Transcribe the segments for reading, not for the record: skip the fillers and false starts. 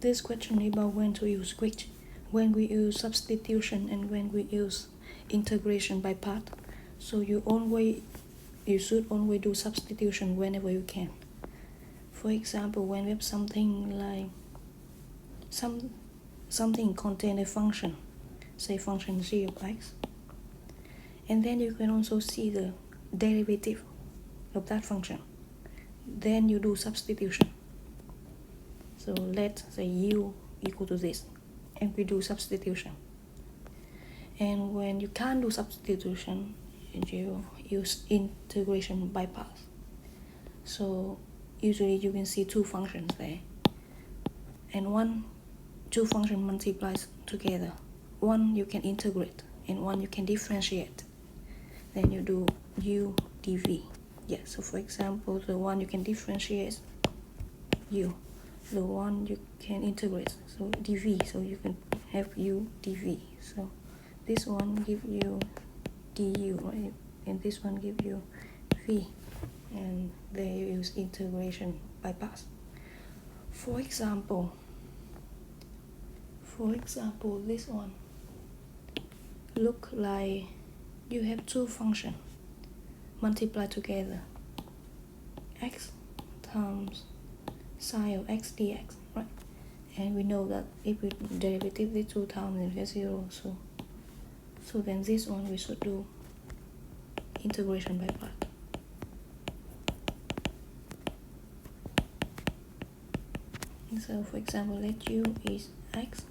This question is about when to use which, when we use substitution and when we use integration by part. So you should always do substitution whenever you can. For example, when we have something like something contain a function, say function g of x, and then you can also see the derivative of that function. Then you do substitution. So let's say u equal to this, and we do substitution. And when you can't do substitution, you use integration by parts. So usually you can see two functions there, and two functions multiplies together. One you can integrate and one you can differentiate. Then you do u dv. Yeah, so for example, the one you can differentiate, u. The one you can integrate, so dv, so you can have u dv. So this one give you du, right? And this one give you v, and there you use integration by parts. For example, this one look like you have two functions multiply together, x times sine of x dx, right? And we know that if we derivative the two times, then we get 0. So then this one we should do integration by part. So for example, let u is x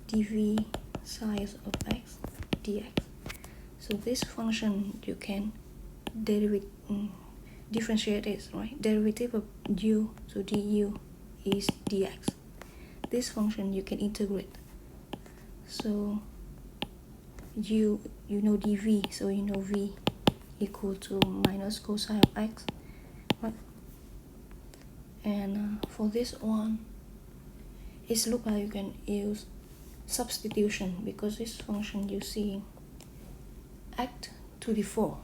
dv sine of x dx. So this function you can differentiate it, right? Derivative of u, so du is dx. This function you can integrate. So you know dv, so you know v equal to minus cosine of x, right? And for this one, it looks like you can use substitution, because this function you see x to the 4.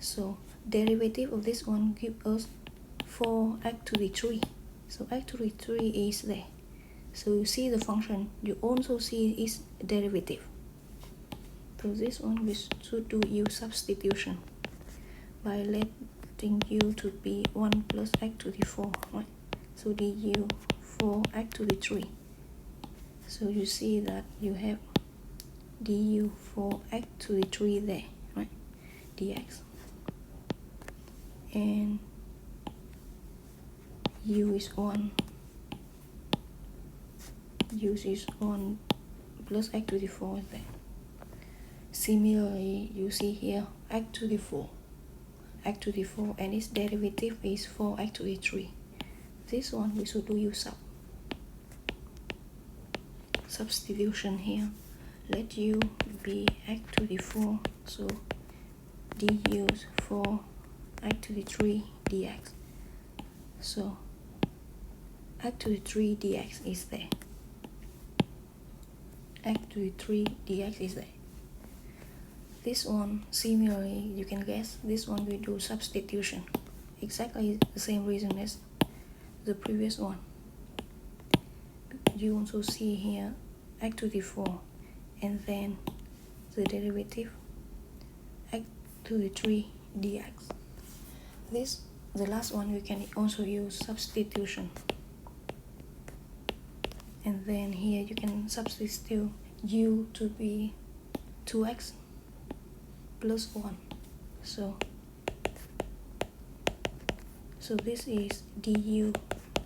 So derivative of this one gives us 4x to the 3. So x to the 3 is there. So you see the function, you also see its derivative. So this one we should do u substitution by letting u to be 1 plus x to the 4, right? So du 4x to the 3. So you see that you have du 4x to the 3 there, right? Dx. And u is 1 plus x to the 4 is there. Similarly, you see here x to the 4, and its derivative is 4x to the 3. This one we should do u substitution here. Let u be x to the 4, so du is 4x to the 3 dx. So x to the 3 dx is there. X to the 3 dx is there. This one, similarly, you can guess, this one we do substitution. Exactly the same reason as the previous one. You also see here x to the 4, and then the derivative x to the 3 dx. The last one we can also use substitution. And then here you can substitute u to be 2x plus 1. So this is du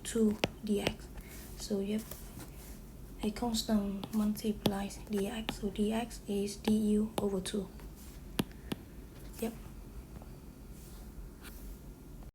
2 dx. So you have a constant multiplies dx. So dx is du over 2. Yep.